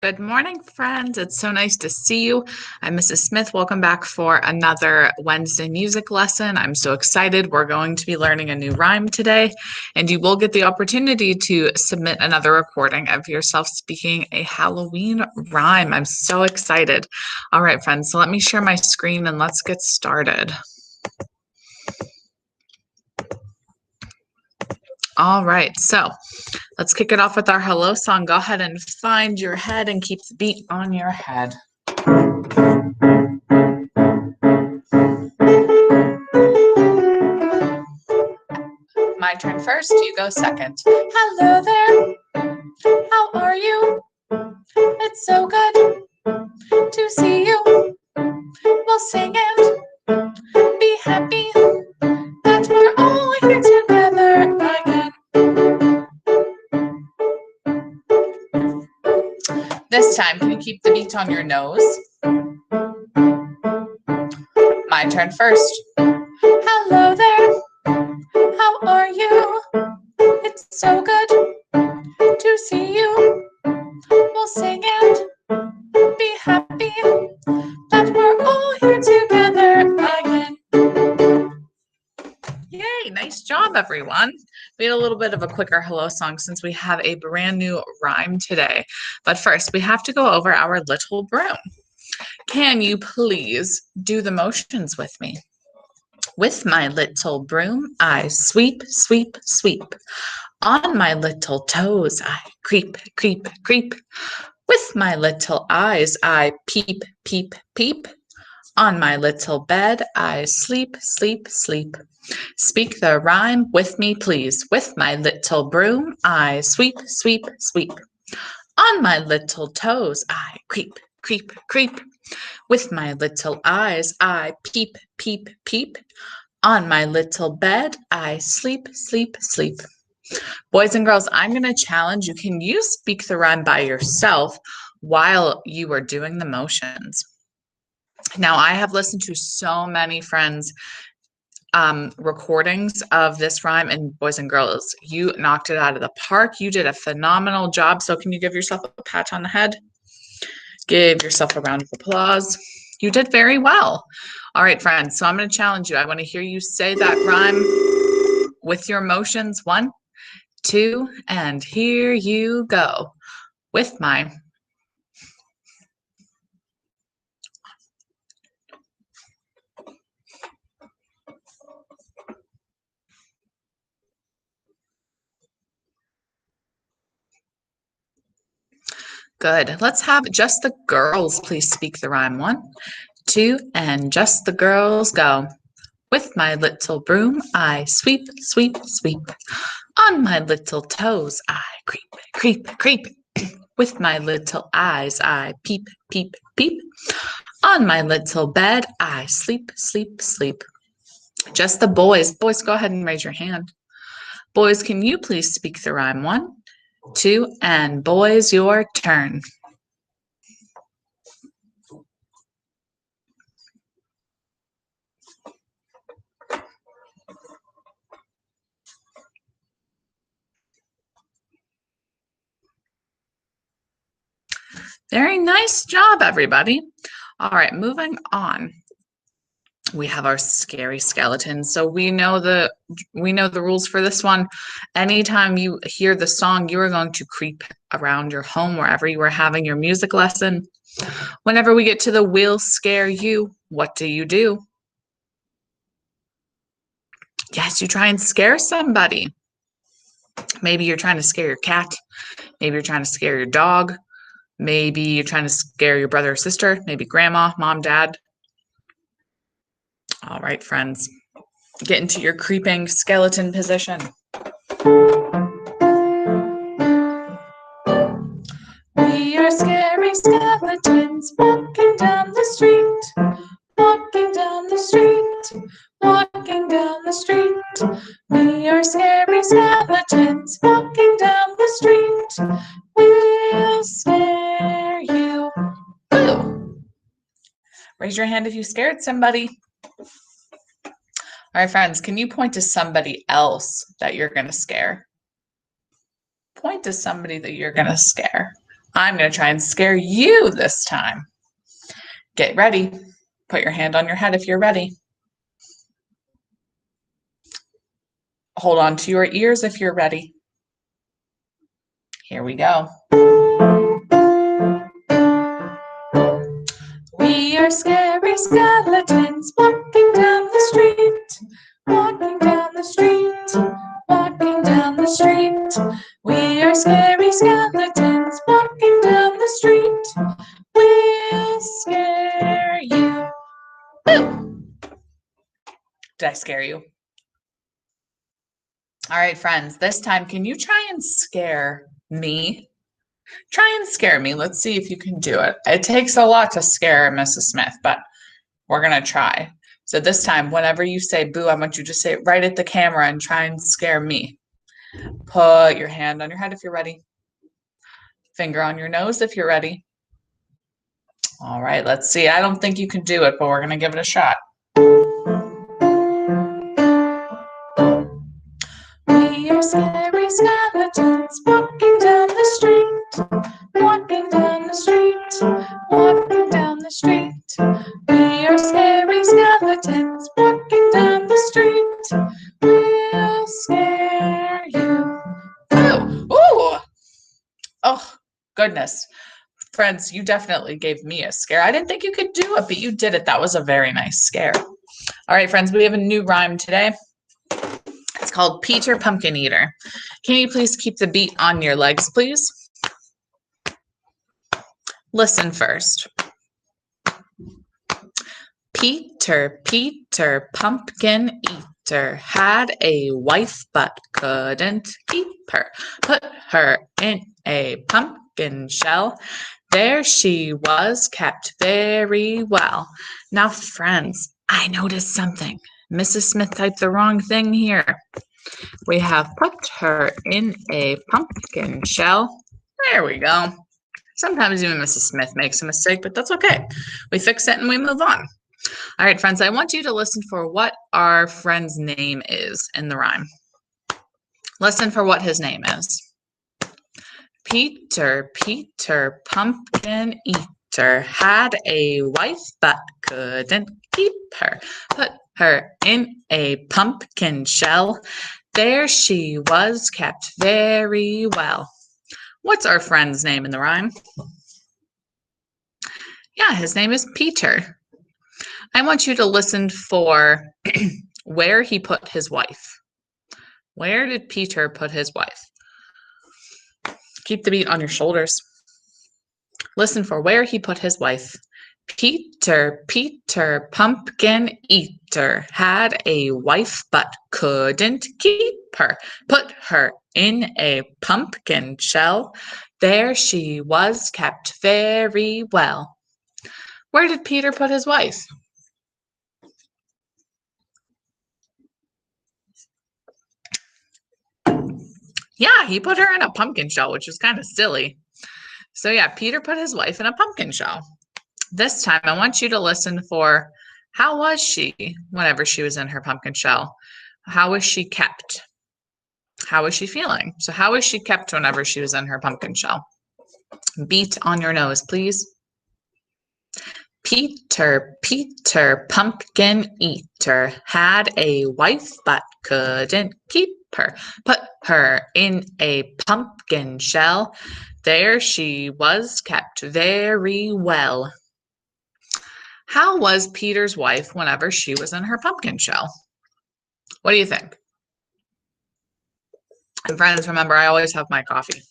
Good morning, friends. It's so nice to see you. I'm Mrs. Smith. Welcome back for another Wednesday music lesson. I'm so excited. We're going to be learning a new rhyme today, and you will get the opportunity to submit another recording of yourself speaking a Halloween rhyme. I'm so excited. All right, friends, so let me share my screen and let's get started. All right, so let's kick it off with our hello song. Go ahead and find your head and keep the beat on your head. My turn first, you go second. Hello there, how are you? It's so good to see you. We'll sing and be happy that we're all here together again. This time, can you keep the beat on your nose? My turn first. Hello there, how are you? It's so good to see you. We'll sing and be happy that we're all here together again. Yay, nice job, everyone. We had a little bit of a quicker hello song since we have a brand new rhyme today. But first, we have to go over our little broom. Can you please do the motions with me? With my little broom, I sweep, sweep, sweep. On my little toes, I creep, creep, creep. With my little eyes, I peep, peep, peep. On my little bed, I sleep, sleep, sleep. Speak the rhyme with me, please. With my little broom, I sweep, sweep, sweep. On my little toes, I creep, creep, creep. With my little eyes, I peep, peep, peep. On my little bed, I sleep, sleep, sleep. Boys and girls, I'm going to challenge you. Can you speak the rhyme by yourself while you are doing the motions? Now, I have listened to so many friends' recordings of this rhyme, and boys and girls, you knocked it out of the park. You did a phenomenal job. So can you give yourself a pat on the head? Give yourself a round of applause. You did very well. All right, friends. So I'm going to challenge you. I want to hear you say that rhyme with your motions. 1, 2, and here you go. With my Good. Let's have just the girls please speak the rhyme. 1, 2, and just the girls go. With my little broom, I sweep, sweep, sweep. On my little toes, I creep, creep, creep. With my little eyes, I peep, peep, peep. On my little bed, I sleep, sleep, sleep. Just the boys. Boys, go ahead and raise your hand. Boys, can you please speak the rhyme? 1, 2, and boys, your turn. Very nice job, everybody. All right, moving on. We have our scary skeletons. So we know the rules for this one. Anytime you hear the song, you are going to creep around your home wherever you are having your music lesson. Whenever we get to the will scare you, what do? Yes, you try and scare somebody. Maybe you're trying to scare your cat. Maybe you're trying to scare your dog. Maybe you're trying to scare your brother or sister. Maybe grandma, mom, dad. All right, friends, get into your creeping skeleton position. We are scary skeletons walking down the street, walking down the street, walking down the street. We are scary skeletons walking down the street. We'll scare you. Boo! Raise your hand if you scared somebody. All right, friends, can you point to somebody else that you're going to scare? Point to somebody that you're going to scare. I'm going to try and scare you this time. Get ready. Put your hand on your head if you're ready. Hold on to your ears if you're ready. Here we go. We are scary skeletons walking down the street, walking down the street, walking down the street. We are scary skeletons walking down the street. We'll scare you. Woo! Did I scare you? All right, friends, this time, can you try and scare me? Try and scare me. Let's see if you can do it. It takes a lot to scare Mrs. Smith, but we're going to try. So this time, whenever you say boo, I want you to say it right at the camera and try and scare me. Put your hand on your head if you're ready. Finger on your nose if you're ready. All right, let's see. I don't think you can do it, but we're going to give it a shot. We are scary skeletons walking down the street, walking down the street, walking down the street. We are scary skeletons walking down the street. We'll scare you. Ooh, ooh. Oh, goodness. Friends, you definitely gave me a scare. I didn't think you could do it, but you did it. That was a very nice scare. All right, friends, we have a new rhyme today. It's called Peter Pumpkin Eater. Can you please keep the beat on your legs, please? Listen first. Peter, Peter, pumpkin eater, had a wife but couldn't keep her. Put her in a pumpkin shell. There she was, kept very well. Now, friends, I noticed something. Mrs. Smith typed the wrong thing here. We have put her in a pumpkin shell. There we go. Sometimes even Mrs. Smith makes a mistake, but that's okay. We fix it and we move on. All right, friends, I want you to listen for what our friend's name is in the rhyme. Listen for what his name is. Peter, Peter, pumpkin eater, had a wife but couldn't keep her. Put her in a pumpkin shell. There she was, kept very well. What's our friend's name in the rhyme? Yeah, his name is Peter. I want you to listen for where he put his wife. Where did Peter put his wife? Keep the beat on your shoulders. Listen for where he put his wife. Peter, Peter, pumpkin eater, had a wife but couldn't keep her. Put her in a pumpkin shell. There she was, kept very well. Where did Peter put his wife? Yeah, he put her in a pumpkin shell, which is kind of silly. So yeah, Peter put his wife in a pumpkin shell. This time I want you to listen for how was she whenever she was in her pumpkin shell? How was she kept? How was she feeling? So how was she kept whenever she was in her pumpkin shell? Beat on your nose, please. Peter, Peter, pumpkin eater, had a wife but couldn't keep her. Put her in a pumpkin shell. There she was, kept very well. How was Peter's wife whenever she was in her pumpkin shell? What do you think? And friends, remember, I always have my coffee.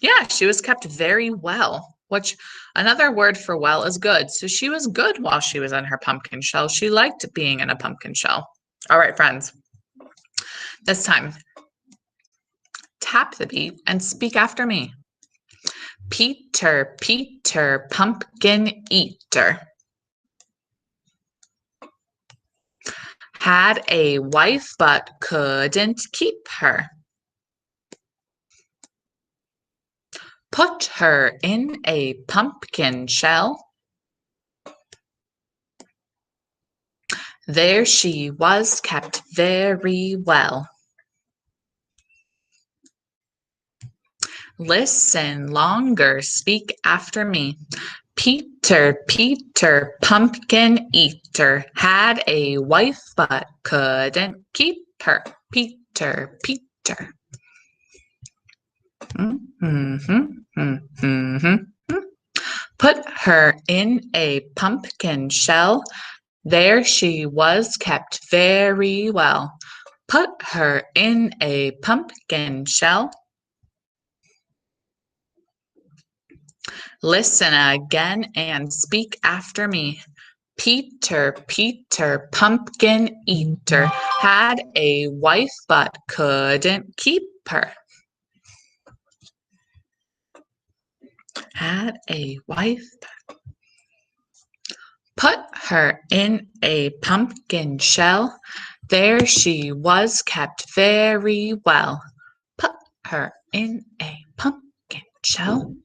Yeah, she was kept very well, which another word for well is good. So she was good while she was in her pumpkin shell. She liked being in a pumpkin shell. All right, friends. This time, tap the beat and speak after me. Peter, Peter, pumpkin eater, had a wife but couldn't keep her. Put her in a pumpkin shell. There she was, kept very well. Listen longer, speak after me. Peter, Peter, pumpkin eater, had a wife but couldn't keep her. Peter, Peter. Put her in a pumpkin shell. There she was kept very well. Put her in a pumpkin shell. Listen again and speak after me. Peter, Peter, pumpkin eater, had a wife but couldn't keep her. Had a wife. Put her in a pumpkin shell. There she was kept very well. Put her in a pumpkin shell.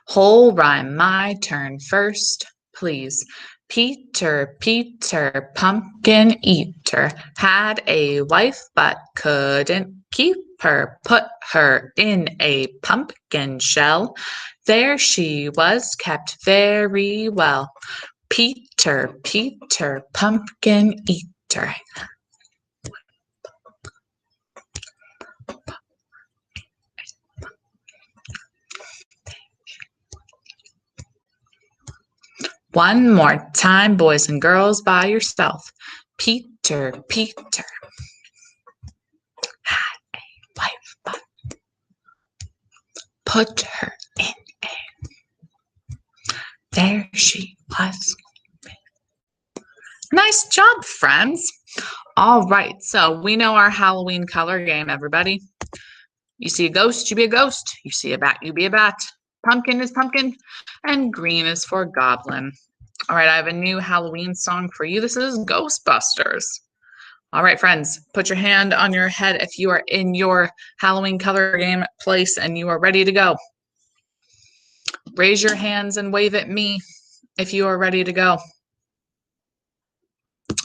Whole rhyme, my turn first, please. Peter, Peter, pumpkin eater, had a wife but couldn't keep her. Put her in a pumpkin shell. There she was kept very well. Peter, Peter, pumpkin eater. One more time, boys and girls, by yourself. Peter, Peter, had a wife, but put her in a. There she was. Nice job, friends. All right, so we know our Halloween color game, everybody. You see a ghost, you be a ghost. You see a bat, you be a bat. Pumpkin is pumpkin, and green is for goblin. All right, I have a new Halloween song for you. This is Ghostbusters. All right, friends, put your hand on your head if you are in your Halloween color game place and you are ready to go. Raise your hands and wave at me if you are ready to go.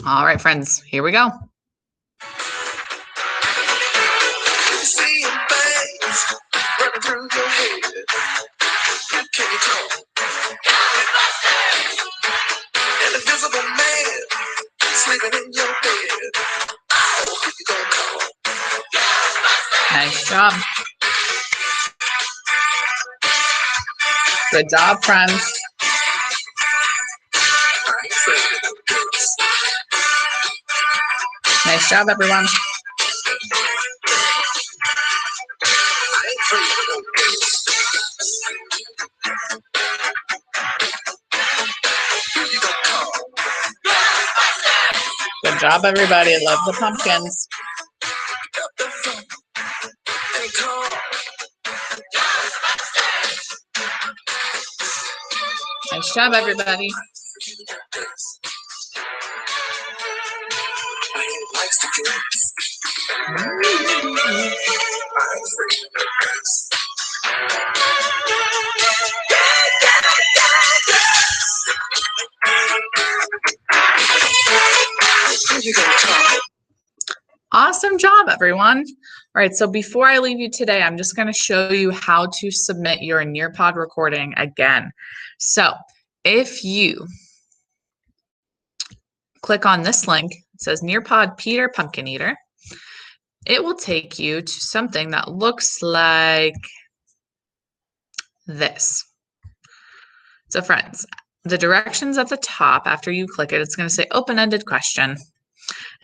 All right, friends, here we go. Seeing things running through your head. Can you talk? An invisible man sleeping in your bed. Oh, who you gonna call? Nice job. Good job, friends. Nice job, everyone. Good job, everybody. Love the pumpkins. Nice job, everybody. Awesome job, everyone. All right, so before I leave you today, I'm just going to show you how to submit your Nearpod recording again. So if you click on this link, it says Nearpod Peter Pumpkin Eater. It will take you to something that looks like this. So friends, the directions at the top, after you click it, it's going to say open-ended question.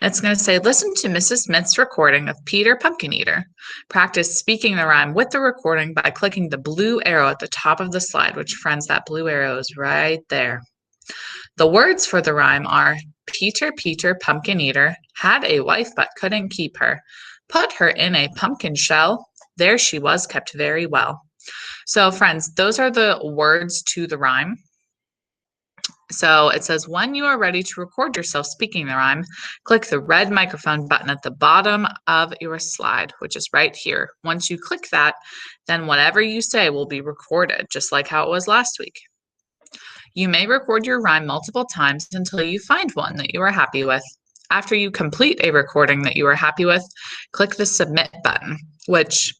It's going to say, listen to Mrs. Smith's recording of Peter Pumpkin Eater. Practice speaking the rhyme with the recording by clicking the blue arrow at the top of the slide, which, friends, that blue arrow is right there. The words for the rhyme are, Peter, Peter, pumpkin eater, had a wife but couldn't keep her. Put her in a pumpkin shell. There she was kept very well. So, friends, those are the words to the rhyme. So it says, when you are ready to record yourself speaking the rhyme, click the red microphone button at the bottom of your slide, which is right here. Once you click that, then whatever you say will be recorded, just like how it was last week. You may record your rhyme multiple times until you find one that you are happy with. after you complete a recording that you are happy with, click the submit button, which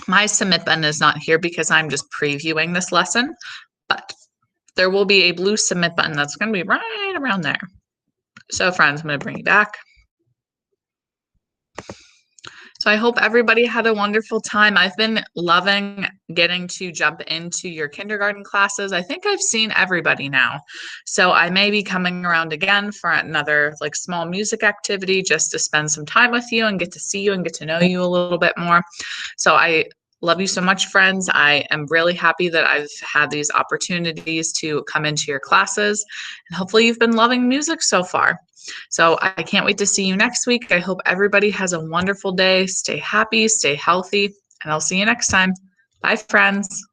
my submit button is not here because I'm just previewing this lesson, but there will be a blue submit button that's going to be right around there. So friends, I'm going to bring you back. So I hope everybody had a wonderful time. I've been loving getting to jump into your kindergarten classes. I think I've seen everybody now. So I may be coming around again for another like small music activity just to spend some time with you and get to see you and get to know you a little bit more. So I love you so much, friends. I am really happy that I've had these opportunities to come into your classes, and hopefully you've been loving music so far. So I can't wait to see you next week. I hope everybody has a wonderful day. Stay happy, stay healthy, and I'll see you next time. Bye, friends.